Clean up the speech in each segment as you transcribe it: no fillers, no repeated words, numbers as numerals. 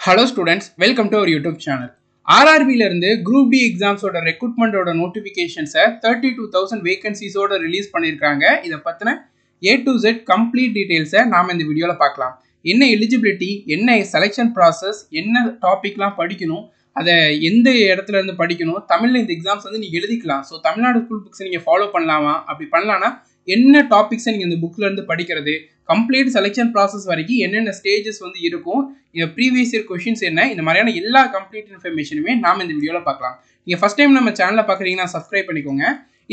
Hello students, welcome to our YouTube channel. RRB இருந்து Group D exams ஓட recruitment ஓட notifications 32,000 vacancies ஓட release பண்ணிருக்காங்க. இத பத்தின A to Z complete details நாம இந்த வீடியோல பார்க்கலாம். என்ன eligibility, என்ன selection process, என்ன டாபிக்லாம் படிக்கணும், அத எந்த இடத்துல இருந்து படிக்கணும், தமிழ்ல இந்த எக்ஸாம்ஸ் வந்து நீங்க எழுதிக்கலாம். சோ தமிழ்நாடு ஸ்கூல் புக்ஸ் நீங்க ஃபாலோ பண்ணலாமா? அப்படி பண்ணலாம்னா என்ன டாபிக்ஸ் நீங்க இந்த புக்ல இருந்து படிக்கிறது, கம்ப்ளீட் செலக்ஷன் ப்ராசஸ் வரைக்கும் என்னென்ன ஸ்டேஜஸ் வந்து இருக்கும், ப்ரீவியஸ் இயர் கொஸ்டின்ஸ் என்ன, இந்த மாதிரியான எல்லா கம்ப்ளீட் இன்ஃபர்மேஷனுமே நாம இந்த வீடியோல பார்க்கலாம். நீங்க ஃபர்ஸ்ட் டைம் நம்ம சேனலை பார்க்குறீங்கன்னா சப்ஸ்கிரைப் பண்ணிக்கோங்க.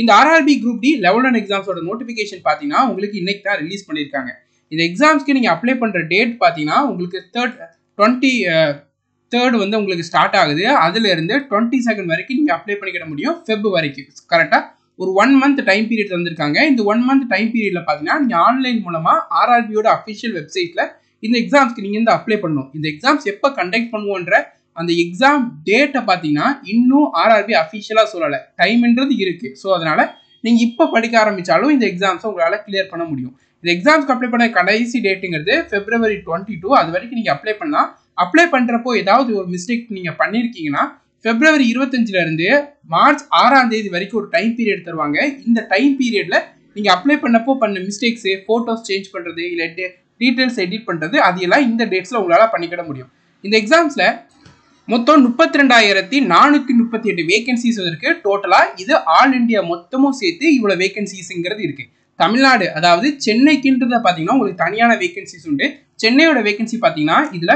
இந்த RRB குரூப் டி லெவல் 1 எக்ஸாம்ஸோட நோட்டிஃபிகேஷன் பார்த்தீங்கன்னா உங்களுக்கு இன்னைக்கு தான் ரிலீஸ் பண்ணியிருக்காங்க. இந்த எக்ஸாம்ஸ்க்கு நீங்க அப்ளை பண்ற டேட் பார்த்தீங்கன்னா உங்களுக்கு 23rd வந்து உங்களுக்கு ஸ்டார்ட் ஆகுது. அதுல இருந்து 22nd வரைக்கும் நீங்க அப்ளை பண்ணிக்கிட முடியும். ஃபெப் வரைக்கும் கரெக்டா ஒரு 1 மந்த் டைம் பீரியட் தந்திருக்காங்க. இந்த 1 மந்த் டைம் பீரியட்ல பாத்தீங்கன்னா நீங்க ஆன்லைன் மூலமா RRBயோட அஃபிஷியல் வெப்சைட்ல இந்த எக்ஸாம்ஸ்க்கு நீங்க இந்த அப்ளை பண்ணணும். இந்த எக்ஸாம்ஸ் எப்ப கண்டக்ட் பண்ணுவோன்ற அந்த எக்ஸாம் டேட்டை பாத்தீங்கன்னா இன்னும் RRB அஃபிஷியலா சொல்லல. டைம்ன்றது இருக்கு. ஸோ அதனால நீங்க இப்ப படிக்க ஆரம்பிச்சாலும் இந்த எக்ஸாம்ஸை உங்களால கிளியர் பண்ண முடியும். இந்த எக்ஸாம்ஸ்க்கு அப்ளை பண்ண கடைசி டேட்டுங்கிறது February 22. அது வரைக்கும் நீங்க அப்ளை பண்ணலாம். அப்ளை பண்றப்போ ஏதாவது ஒரு மிஸ்டேக் நீங்க பண்ணிருக்கீங்கன்னா February 25ல இருந்து March 6ஆம் தேதி வரைக்கும் ஒரு டைம் பீரியட் தருவாங்க. இந்த டைம் பீரியட்ல நீங்க அப்ளை பண்ணப்போ பண்ண மிஸ்டேக்ஸ், போட்டோஸ் சேஞ்ச் பண்றது, இல்ல டீடைல்ஸ் எடிட் பண்றது, அதெல்லாம் இந்த டேட்ஸ்ல உங்களால பண்ணிக்கிட முடியும். இந்த எக்ஸாம்ஸ்ல மொத்தம் 32,438 வேகன்சிஸ் இருக்கு டோட்டலா. இது ஆல் இந்தியா மொத்தமும் சேர்த்து இவ்வளவு வேகன்சிஸ்ங்கிறது இருக்கு. தமிழ்நாடு அதாவது சென்னைக்குன்றத பாத்தீங்கன்னா உங்களுக்கு தனியான வேகன்சிஸ் உண்டு. சென்னையோட வேகன்சி பாத்தீங்கன்னா இதுல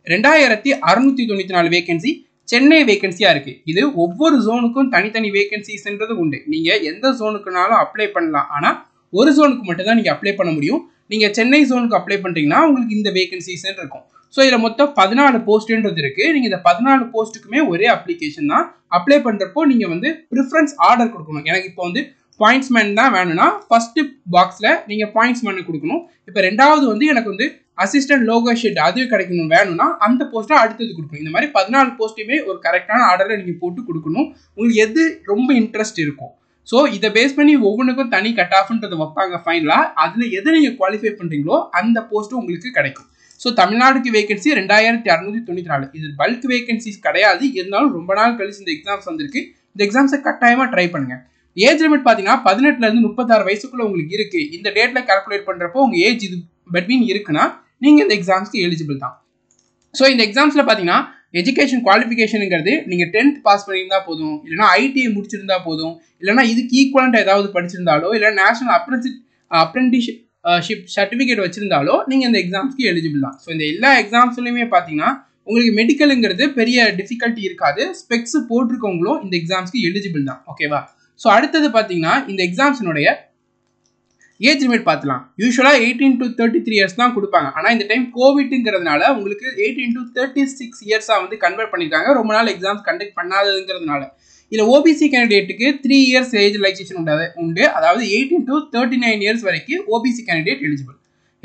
2694 வேகன்சி சென்னை வேகன்சியா இருக்கு. இது ஒவ்வொரு ஜோனுக்கும் தனித்தனி வேகன்சிஸ்ன்றது உண்டு. நீங்க எந்த ஜோனுக்குனாலும் அப்ளை பண்ணலாம். ஆனா ஒரு ஜோனுக்கு மட்டும் தான் நீங்க அப்ளை பண்ண முடியும். நீங்க சென்னை ஜோனுக்கு அப்ளை பண்றீங்கன்னா உங்களுக்கு இந்த வேகன்சிஸ் இருக்கும். ஸோ இதுல மொத்தம் 14 போஸ்ட்ன்றது இருக்கு. நீங்க இந்த 14 போஸ்ட்டுக்குமே ஒரே அப்ளிகேஷன் தான். அப்ளை பண்றப்போ நீங்க வந்து ப்ரிஃபரன்ஸ் ஆர்டர் கொடுக்கணும். எனக்கு இப்போ வந்து பாயிண்ட்ஸ்மேன் தான் வேணும்னா ஃபர்ஸ்ட் பாக்ஸ்ல நீங்க பாயிண்ட்ஸ்மேன் கொடுக்கணும். இப்போ ரெண்டாவது வந்து எனக்கு வந்து அசிஸ்டன்ட் லோகோ ஷெட் அது கிடைக்கணும் வேணும்னா அந்த போஸ்ட்டை அடுத்தது கொடுக்கணும். இந்த மாதிரி 14 போஸ்ட்டுமே ஒரு கரெக்டான ஆர்டரில் நீங்கள் போட்டு கொடுக்கணும். உங்களுக்கு எது ரொம்ப இன்ட்ரெஸ்ட் இருக்கும். ஸோ இதை பேஸ் பண்ணி ஒவ்வொன்றுக்கும் தனி கட் ஆஃப்ன்றது வைப்பாங்க ஃபைனலாக. அதில் எதை நீங்கள் குவாலிஃபை பண்ணுறீங்களோ அந்த போஸ்ட்டும் உங்களுக்கு கிடைக்கும். ஸோ தமிழ்நாடுக்கு வேகன்சி 2694. இது பல்க் வேகன்சிஸ் கிடையாது. இருந்தாலும் ரொம்ப நாள் கழிச்சு இந்த எக்ஸாம்ஸ் வந்திருக்கு. இந்த எக்ஸாம்ஸை கட்டாயமாக ட்ரை பண்ணுங்க. ஏஜ் லிமிட் பார்த்தீங்கன்னா 18ல இருந்து 36 வயசுக்குள்ள உங்களுக்கு இருக்கு. இந்த டேட்ல கால்குலேட் பண்றப்போ உங்க ஏஜ் இது பெட்வீன் இருக்குன்னா நீங்க இந்த எக்ஸாம்ஸ்க்கு எலிஜிபிள் தான். ஸோ இந்த எக்ஸாம்ஸ்ல பார்த்தீங்கன்னா எஜுகேஷன் குவாலிஃபிகேஷனுங்கிறது நீங்க 10th பாஸ் பண்ணியிருந்தா போதும், இல்லைன்னா ITI முடிச்சிருந்தா போதும், இல்லைன்னா இதுக்கு ஈக்குவலண்ட் ஏதாவது படிச்சிருந்தாலோ, இல்லை நேஷனல் அப்ரெண்டிஸ்ஷிப் சர்டிஃபிகேட் வச்சிருந்தாலோ நீங்க இந்த எக்ஸாம்ஸ்க்கு எலிஜிபிள் தான். ஸோ இந்த எல்லா எக்ஸாம்ஸ்லையுமே பார்த்தீங்கன்னா உங்களுக்கு மெடிக்கலுங்கிறது பெரிய டிஃபிகல்ட்டி இருக்காது. ஸ்பெக்ஸ் போட்டிருக்கவங்களும் இந்த எக்ஸாம்ஸ்க்கு எலிஜிபிள் தான். ஓகேவா? ஸோ அடுத்தது பார்த்தீங்கன்னா இந்த எக்ஸாம்ஸினுடைய ஏஜ் லிமிட் பார்த்துலாம். யூஸ்வலாக 18 to 33 இயர்ஸ் தான் கொடுப்பாங்க. ஆனால் இந்த டைம் கோவிட்ங்கிறதுனால உங்களுக்கு 18 to 36 இயர்ஸாக வந்து கன்வெர்ட் பண்ணியிருக்காங்க. ரொம்ப நாள் எக்ஸாம்ஸ் கண்டக்ட் பண்ணாததுங்கிறதுனால. இதில் OBC கேண்டிடேட்டுக்கு 3 இயர்ஸ் ஏஜ் ரிலாக்ஸேஷன் உண்டு. அதாவது 18 to 39 இயர்ஸ் வரைக்கும் OBC கேண்டிடேட் எலிஜிபிள்.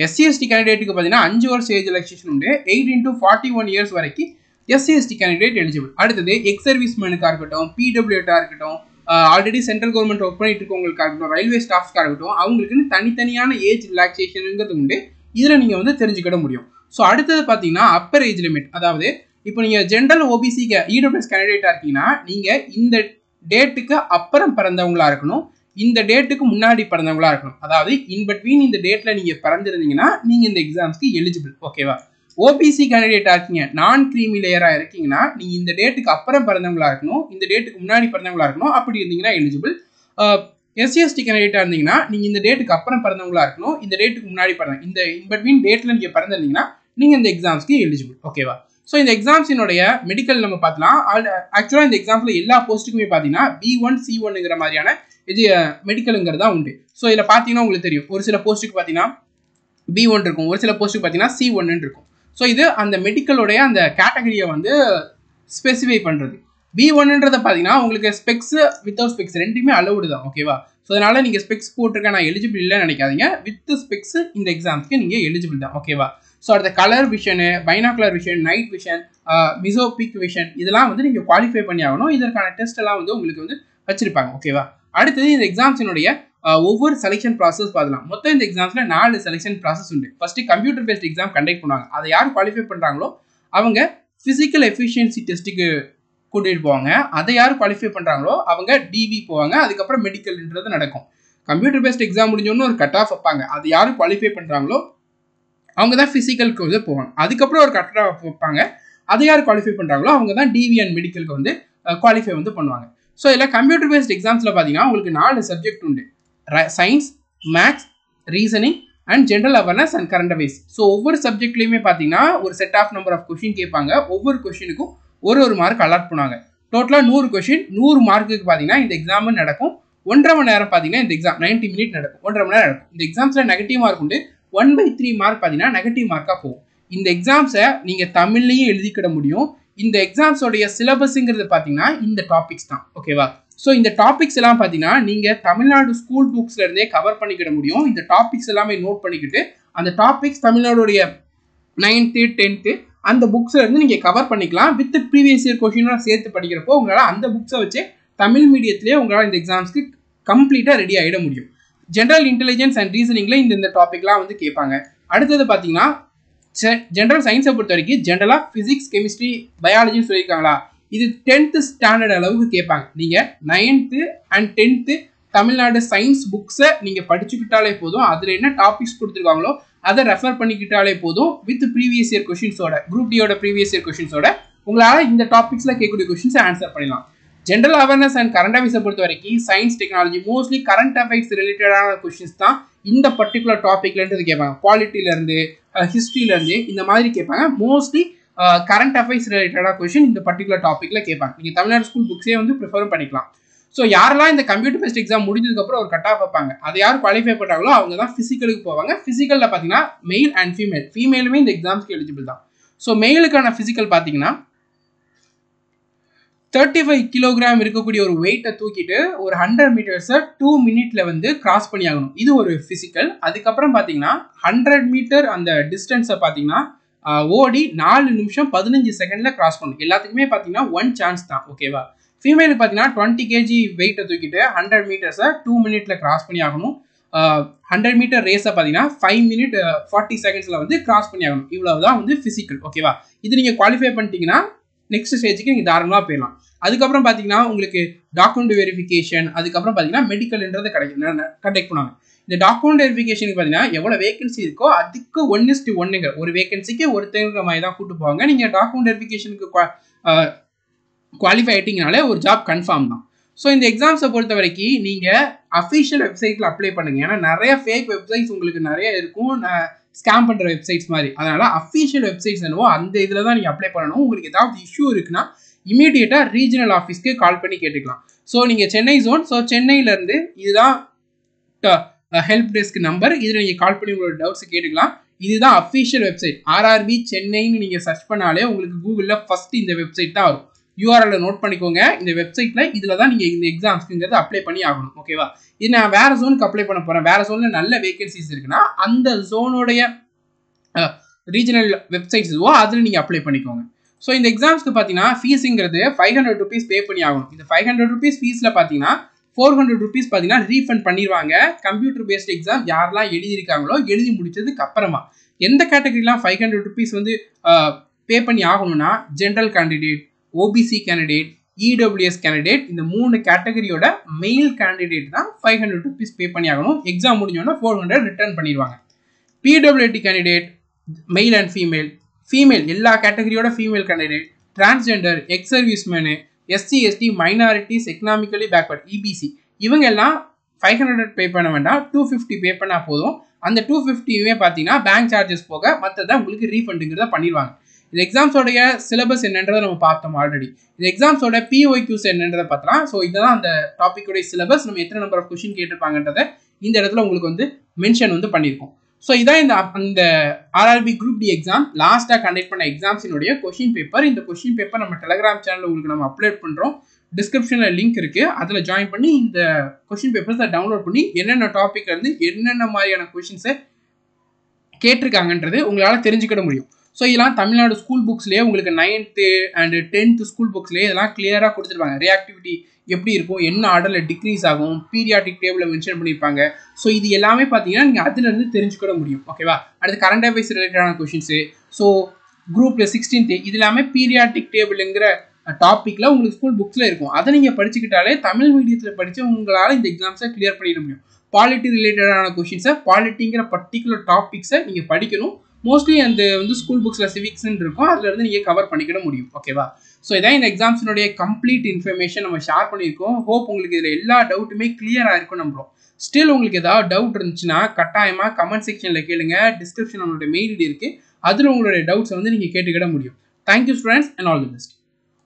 SC/ST கேண்டிடேட்டுக்கு பார்த்தீங்கன்னா 5 வருஷம் ஏஜ் ரிலாக்ஸேஷன் உண்டு. 18 to 41 இயர்ஸ் வரைக்கும் SC/ST கேண்டிடேட் எலிஜிபிள். அடுத்தது எக்ஸ் சர்வீஸ் மேனுக்காக இருக்கட்டும், PWட்டாக இருக்கட்டும், ஆல்ரெடி சென்ட்ரல் கவர்மெண்ட் ஒர்க் பண்ணிட்டு இருக்கவங்களுக்காக இருக்கட்டும், ரயில்வே ஸ்டாஃப்ஸ்க்காக இருக்கட்டும், அவங்களுக்குன்னு தனித்தனியான ஏஜ் ரிலாக்ஸேஷனுங்கிறது உண்டு. இதில் நீங்கள் வந்து தெரிஞ்சுக்கிட முடியும். ஸோ அடுத்தது பார்த்தீங்கன்னா அப்பர் ஏஜ் லிமிட். அதாவது இப்போ நீங்கள் ஜென்ரல் OBC EWS கேண்டிடேட்டாக இருக்கீங்கன்னா நீங்கள் இந்த டேட்டுக்கு அப்புறம் பிறந்தவங்களா இருக்கணும், இந்த டேட்டுக்கு முன்னாடி பிறந்தவங்களா இருக்கணும். அதாவது இன்பிட்வீன் இந்த டேட்டில் நீங்கள் பிறந்திருந்தீங்கன்னா நீங்கள் இந்த எக்ஸாம்ஸ்க்கு எலிஜிபிள். ஓகேவா? OBC கேண்டிடேட்டா இருக்கீங்க, நான் கிரீமி லேயரா இருக்கீங்கன்னா நீங்க இந்த டேட்டுக்கு அப்புறம் பிறந்தவங்களா இருக்கணும், இந்த டேட்டுக்கு முன்னாடி பிறந்தவங்களா இருக்கணும். அப்படி இருந்தீங்கன்னா எலிஜிபிள். SC/ST கேண்டிடேட்டா இருந்தீங்கன்னா நீங்க இந்த டேட்டுக்கு அப்புறம் பிறந்தவங்களா இருக்கணும், இந்த டேட்டுக்கு முன்னாடி பிறந்த இந்த இன்பிட்வீன் டேட்ல நீங்க பிறந்திருந்தீங்கன்னா நீங்க இந்த எக்ஸாம்ஸ்க்கு எலிஜிபிள். ஓகேவா? ஸோ இந்த எக்ஸாம்ஸினுடைய மெடிக்கல் நம்ம பார்க்கலாம். ஆக்சுவலாக இந்த எக்ஸாம்ஸ்ல எல்லா போஸ்ட்டுக்குமே பார்த்தீங்கன்னா B1 C1ங்கிற மாதிரியான இது மெடிக்கலுங்கிறது தான் உண்டு. ஸோ இதில் பார்த்தீங்கன்னா உங்களுக்கு தெரியும், ஒரு சில போஸ்ட்டுக்கு பார்த்தீங்கன்னா B1 இருக்கும், ஒரு சில போஸ்ட்டுக்கு பார்த்தீங்கன்னா C1 இருக்கும். ஸோ இது அந்த மெடிக்கலோடைய அந்த கேட்டகரியை வந்து ஸ்பெசிஃபை பண்ணுறது. B1ன்றத பார்த்தீங்கன்னா உங்களுக்கு ஸ்பெக்ஸ் வித்தவுட் ஸ்பெக்ஸ் ரெண்டுமே அலவுடு தான். ஓகேவா? ஸோ அதனால நீங்கள் ஸ்பெக்ஸ் போட்டிருக்க நான் எலிஜிபிள் இல்லைன்னு நினைக்காதீங்க. வித் ஸ்பெக்ஸ் இந்த எக்ஸாம்ஸ்க்கு நீங்கள் எலிஜிபிள் தான். ஓகேவா? ஸோ அடுத்த colour vision, binocular vision, night vision, mesopic vision, இதெல்லாம் வந்து நீங்கள் குவாலிஃபை பண்ணி ஆகணும். இதற்கான டெஸ்ட் எல்லாம் வந்து உங்களுக்கு வந்து வச்சிருப்பாங்க. ஓகேவா? அடுத்தது இந்த எக்ஸாம்ஸினுடைய ஒவ்வொரு செலெக்ஷன் ப்ராசஸ் பார்க்கலாம். மொத்தம் இந்த எக்ஸாம்ஸ்ல 4 செலெக்ஷன் ப்ராசஸ் உண்டு. First computer based exam conduct பண்ணுவாங்க. அதை யார் குவாலிஃபை பண்றாங்களோ அவங்க ஃபிசிக்கல் எஃபிஷியன்சி டெஸ்ட்டுக்கு கூட்டிகிட்டு போவாங்க. அதை யார் குவாலிஃபை பண்ணுறாங்களோ அவங்க டிவி போவாங்க. அதுக்கப்புறம் மெடிக்கல்ன்றது நடக்கும். கம்ப்யூட்டர் பேஸ்ட் எக்ஸாம் முடிஞ்சோன்னு ஒரு கட் ஆஃப் வைப்பாங்க. அது யார் குவாலிஃபை பண்ணுறாங்களோ அவங்க தான் ஃபிசிக்கலுக்கு வந்து போவாங்க. அதுக்கப்புறம் ஒரு கட் ஆஃப் வைப்பாங்க. அதை யார் குவாலிஃபை பண்ணுறாங்களோ அவங்க தான் டிவி அண்ட் மெடிக்கலுக்கு வந்து குவாலிஃபை வந்து பண்ணுவாங்க. ஸோ இதில் கம்ப்யூட்டர் பேஸ்ட் எக்ஸாம்ஸில் பார்த்தீங்கன்னா உங்களுக்கு 4 சப்ஜெக்ட் உண்டு. Science, maths, reasoning and general awareness and current affairs. So ஒவ்வொரு சப்ஜெக்ட்லையுமே பார்த்தீங்கன்னா ஒரு set of number of question கேட்பாங்க. ஒவ்வொரு கொஷினுக்கும் ஒரு மார்க் அலாட் பண்ணுவாங்க. டோட்டலாக 100 கொஷின், 100 மார்க்குக்கு பார்த்தீங்கன்னா இந்த எக்ஸாம் நடக்கும். 1.5 மணி நேரம் பார்த்தீங்கன்னா இந்த எக்ஸாம் 90 மினிட் நடக்கும். 1.5 மணி நேரம் நடக்கும். இந்த எக்ஸாம்ஸில் நெகட்டிவ் மார்க் உண்டு. 1/3 மார்க் பார்த்தீங்கன்னா நெகட்டிவ் மார்க்காக போகும். இந்த எக்ஸாம்ஸை நீங்கள் தமிழ்லையும் எழுதிக்கிட முடியும். இந்த எக்ஸாம்ஸோடைய சிலபஸ்ங்கிறது பார்த்தீங்கன்னா இந்த டாபிக்ஸ் தான். ஓகேவா? ஸோ இந்த டாபிக்ஸ் எல்லாம் பார்த்தீங்கன்னா நீங்கள் தமிழ்நாடு ஸ்கூல் புக்ஸ்ல இருந்தே கவர் பண்ணிக்கிட முடியும். இந்த டாபிக்ஸ் எல்லாமே நோட் பண்ணிக்கிட்டு அந்த டாபிக்ஸ் தமிழ்நாடுடைய 9th 10th அந்த புக்ஸ்ல இருந்து நீங்கள் கவர் பண்ணிக்கலாம். வித் ப்ரீவியஸ் இயர் கொஷினோட சேர்த்து படிக்கிறப்போ உங்களால் அந்த புக்ஸை வச்சு தமிழ் மீடியத்திலே உங்களால் இந்த எக்ஸாம்ஸ்க்கு கம்ப்ளீட்டாக ரெடி ஆகிட முடியும். ஜென்ரல் இன்டெலிஜென்ஸ் அண்ட் ரீசனிங்கில் இந்த டாபிக்லாம் வந்து கேட்பாங்க. அடுத்தது பார்த்தீங்கன்னா ஜென்ரல் சயின்ஸை பொறுத்த வரைக்கும் ஜென்ரலாக ஃபிசிக்ஸ், கெமிஸ்ட்ரி, பயாலஜின்னு சொல்லியிருக்காங்களா, இது 10th ஸ்டாண்டர்ட் அளவுக்கு கேட்பாங்க. நீங்கள் 9th and 10th Tamil Nadu science புக்ஸை நீங்கள் படிச்சுக்கிட்டாலே போதும். அதில் என்ன டாபிக்ஸ் கொடுத்துருக்காங்களோ அதை ரெஃபர் பண்ணிக்கிட்டாலே போதும். வித் ப்ரீவியஸ் இயர் கொஷின்ஸோட, குரூப் டியோட ப்ரீவியஸ் இயர் கொஷின்ஸோட உங்களால் இந்த டாபிக்ஸில் கேட்கக்கூடிய கொஷின்ஸை ஆன்சர் பண்ணலாம். ஜென்ரல் அவேர்னஸ் அண்ட் கரண்ட் அஃபேர்ஸை பொறுத்த வரைக்கும் science, technology, mostly current affairs ரிலேட்டடான கொஷின்ஸ் தான் இந்த பர்டிகுலர் டாபிக்லன்றது கேட்பாங்க. பாலிட்டிலேருந்து, ஹிஸ்ட்ரியிலேருந்து இந்த மாதிரி கேட்பாங்க. மோஸ்ட்லி கரண்ட் அஃபேர்ஸ் ரிலேட்டடாக கொஷின் இந்த பர்டிகுலர் டாப்பிக்கில் கேட்பாங்க. நீங்கள் தமிழ்நாடு ஸ்கூல் புக்ஸே வந்து ப்ரிஃபரும் பண்ணிக்கலாம். ஸோ யாரெல்லாம் இந்த கம்ப்யூட்டர் பேஸ்ட் எக்ஸாம் முடிஞ்சதுக்கப்புறம் ஒரு கட் ஆஃப் வைப்பாங்க, அதை யார் குவாலிஃபை பண்ணுறாங்களோ அவங்க தான் ஃபிசிக்கலுக்கு போவாங்க. ஃபிசிக்கலில் பார்த்தீங்கன்னா மெயில் அண்ட் ஃபீமேல், ஃபீமேலுமே இந்த எக்ஸாம்ஸ்க்கு எலிஜிபிள் தான். ஸோ மெயிலுக்கான ஃபிசிக்கல் பார்த்தீங்கன்னா 35 கிலோகிராம் இருக்கக்கூடிய ஒரு வெயிட்டை தூக்கிட்டு ஒரு 100 மீட்டர்ஸை 2 மினிட்ல வந்து கிராஸ் பண்ணி ஆகணும். இது ஒரு ஃபிசிக்கல். அதுக்கப்புறம் பார்த்தீங்கன்னா 100 மீட்டர் அந்த டிஸ்டன்ஸை பார்த்தீங்கன்னா ஓடி 4 நிமிஷம் 15 செகண்ட்ல கிராஸ் பண்ணணும். எல்லாத்துக்குமே பார்த்தீங்கன்னா 1 சான்ஸ் தான். ஓகேவா? ஃபீமேலுக்கு பார்த்தீங்கன்னா 20 kg வெயிட்டை தூக்கிட்டு 100 மீட்டர்ஸை 2 மினிட்ல கிராஸ் பண்ணி ஆகணும். 100 மீட்டர் ரேஸை பார்த்தீங்கன்னா 5 minute 40 செகண்ட்ஸில் வந்து கிராஸ் பண்ணி ஆகணும். இவ்வளவுதான் வந்து ஃபிசிக்கல். ஓகேவா? இது நீங்கள் குவாலிஃபை பண்ணிட்டீங்கன்னா நெக்ஸ்ட் ஸ்டேஜுக்கு நீங்கள் தாராளமாக போயிடலாம். அதுக்கப்புறம் பார்த்தீங்கன்னா உங்களுக்கு டாக்குமெண்ட் வெரிஃபிகேஷன், அதுக்கப்புறம் பார்த்தீங்கன்னா மெடிக்கல்ன்றது கண்டக்ட் பண்ணுவாங்க. இந்த டாக்குமெண்ட் வெரிஃபிகேஷனுக்கு பார்த்தீங்கன்னா எவ்வளோ வேகன்சி இருக்கோ அதுக்கு 1:1 ஒரு வேகன்சிக்கு ஒருத்தங்க மாதிரி தான் கூட்டு போவாங்க. நீங்கள் டாக்குமெண்ட் வெரிஃபிகேஷனுக்கு குவாலிஃபை ஆகிட்டீங்கனாலே ஒரு ஜாப் கன்ஃபார்ம் தான். ஸோ இந்த எக்ஸாம்ஸை பொறுத்த வரைக்கும் நீங்கள் அஃபிஷியல் வெப்சைட்டில் அப்ளை பண்ணுங்கள். ஏன்னா நிறைய ஃபேக் வெப்சைட்ஸ் உங்களுக்கு நிறைய இருக்கும், ஸ்கேம் பண்ணுற வெப்சைட்ஸ் மாதிரி. அதனால் அஃபிஷியல் வெப்சைட்ஸ் என்னவோ அந்த இதில் தான் நீங்கள் அப்ளை பண்ணணும். உங்களுக்கு ஏதாவது இஷ்யூ இருக்குன்னா இமீடியட்டாக ரீஜனல் ஆஃபீஸ்க்கு கால் பண்ணி கேட்டுக்கலாம். ஸோ நீங்கள் சென்னை ஜோன், ஸோ சென்னையிலேருந்து இதுதான் ஹெல்ப் டெஸ்க் நம்பர், இதில் நீங்கள் கால் பண்ணி உங்களோட டவுட்ஸ் கேட்டுக்கலாம். இதுதான் அஃபிஷியல் வெப்சைட். ஆர்ஆர்பி சென்னைன்னு நீங்கள் சர்ச் பண்ணாலே உங்களுக்கு கூகுளில் ஃபஸ்ட்டு இந்த வெப்சைட் தான் வரும். யூஆர்எல்ல நோட் பண்ணிக்கோங்க. இந்த வெப்சைட்டில் இதில் தான் நீங்கள் இந்த எக்ஸாம்ஸ்க்குங்கிறது அப்ளை பண்ணி ஆகணும். ஓகேவா? இது நான் வேறு ஜோனுக்கு அப்ளை பண்ண போகிறேன், வேறு ஜோனில் நல்ல வேகன்சிஸ் இருக்குன்னா அந்த ஜோனுடைய ரீஜனல் வெப்சைட்ஸ் இதுவோ அதில் நீங்கள் அப்ளை பண்ணிக்கோங்க. ஸோ இந்த எக்ஸாம்ஸ்க்கு பார்த்தீங்கன்னா ஃபீஸுங்கிறது 500 rupees பே பண்ணி ஆகணும். இந்த 500 rupees ஃபீஸில் பார்த்தீங்கன்னா 400 rupees பார்த்தீங்கன்னா ரீஃபண்ட் பண்ணிடுவாங்க. கம்ப்யூட்டர் பேஸ்ட் எக்ஸாம் யாரெல்லாம் எழுதியிருக்காங்களோ எழுதி முடிச்சதுக்கு அப்புறமா எந்த கேட்டகரிலாம் 500 rupees வந்து பே பண்ணி ஆகணும்னா general candidate, OBC candidate, EWS candidate, இந்த 3 கேட்டகரியோட மெயில் கேண்டிடேட் தான் 500 rupees பே பண்ணி ஆகணும். எக்ஸாம் முடிஞ்சோன்னா 400 ரிட்டர்ன் பண்ணிடுவாங்க. PWD candidate male and female எல்லா கேட்டகரியோட female candidate, transgender, ex serviceman, SC ST, minorities, economically backward, EBC இவங்க எல்லாம் 500 பே பண்ண வேண்டாம், 250 பே பண்ணால் போதும். அந்த 250மே பார்த்தீங்கன்னா பேங்க் சார்ஜஸ் போக மற்றதை உங்களுக்கு ரீஃபண்டுங்கிறத பண்ணிடுவாங்க. இந்த எக்ஸாம்ஸோடைய சிலபஸ் என்னன்றதை நம்ம பார்த்தோம் ஆல்ரெடி. இந்த எக்ஸாம்ஸோட பிஒய்க்யூஸ் என்னன்றதை பார்த்தலாம். ஸோ இதெல்லாம் அந்த டாப்பிக்கோடைய சிலபஸ், நம்ம எத்தனை நம்பர் ஆஃப் கொஸ்டின் கேட்டிருப்பாங்கன்றதை இந்த இடத்துல உங்களுக்கு வந்து மென்ஷன் வந்து பண்ணியிருக்கோம். ஸோ இதான் இந்த ஆர்ஆர்பி குரூப் டி எக்ஸாம் லாஸ்ட்டாக கண்டக்ட் பண்ண எக்ஸாம்ஸினுடைய கொஷின் பேப்பர். இந்த கொஷின் பேப்பர் நம்ம டெலிகிராம் சேனலில் உங்களுக்கு நம்ம அப்லோட் பண்ணுறோம். டிஸ்கிரிப்ஷனில் லிங்க் இருக்குது, அதில் ஜாயின் பண்ணி இந்த கொஷின் பேப்பர்ஸை டவுன்லோட் பண்ணி என்னென்ன டாப்பிக்ல இருந்து என்னென்ன மாதிரியான கொஷின்ஸை கேட்டிருக்காங்கன்றது உங்களால் தெரிஞ்சுக்கிட முடியும். ஸோ இதெல்லாம் தமிழ்நாடு ஸ்கூல் புக்ஸ்லேயே உங்களுக்கு 9th and 10th ஸ்கூல் புக்ஸ்லேயே இதெல்லாம் கிளியராக கொடுத்துருப்பாங்க. ரியாக்டிவிட்டி எப்படி இருக்கும், என்ன ஆர்டரில் டிக்ரீஸ் ஆகும், பீரியாடிக் டேபிளில் மென்ஷன் பண்ணியிருப்பாங்க. ஸோ இது எல்லாமே பார்த்தீங்கன்னா நீங்கள் அதுலேருந்து தெரிஞ்சுக்கிட முடியும். ஓகேவா? அடுத்து கரண்ட் அஃபேர்ஸ் ரிலேட்டடான கொஷின்ஸு. ஸோ குரூப்ல 16th இது எல்லாமே பீரியாடிக் டேபிள்ங்கிற டாபிக்ல உங்களுக்கு ஸ்கூல் புக்ஸ்ல இருக்கும். அதை நீங்க படிச்சுக்கிட்டாலே தமிழ் மீடியத்தில் படிச்சு உங்களால் இந்த எக்ஸாம்ஸை கிளியர் பண்ணிட முடியும். பாலிட்டி ரிலேட்டடான கொஷின்ஸை, பாலிட்டிங்கிற பர்டிகுலர் டாபிக்ஸை நீங்க படிக்கணும். மோஸ்ட்லி அந்த வந்து ஸ்கூல் புக்ஸில் சிவிக்ஸ்ன்னு இருக்கும், அதுல இருந்து நீங்கள் கவர் பண்ணிக்கிட முடியும். ஓகேவா? ஸோ இதான் இந்த எக்ஸாம்ஸினுடைய கம்ப்ளீட் இன்ஃபர்மேஷன் நம்ம ஷேர் பண்ணியிருக்கோம். ஹோப் உங்களுக்கு இதில் எல்லா டவுட்டுமே கிளியராக இருக்கும் நம்புறோம். ஸ்டில் உங்களுக்கு ஏதாவது டவுட் இருந்துச்சுன்னா கட்டாயமாக கமெண்ட் செக்ஷனில் கேளுங்க. டிஸ்கிரிப்ஷன் நம்மளுடைய மெயில் ஐடி இருக்குது, அதில் உங்களுடைய டவுட்ஸை வந்து நீங்கள் கேட்டுக்கிட முடியும். Thank you students and all the best.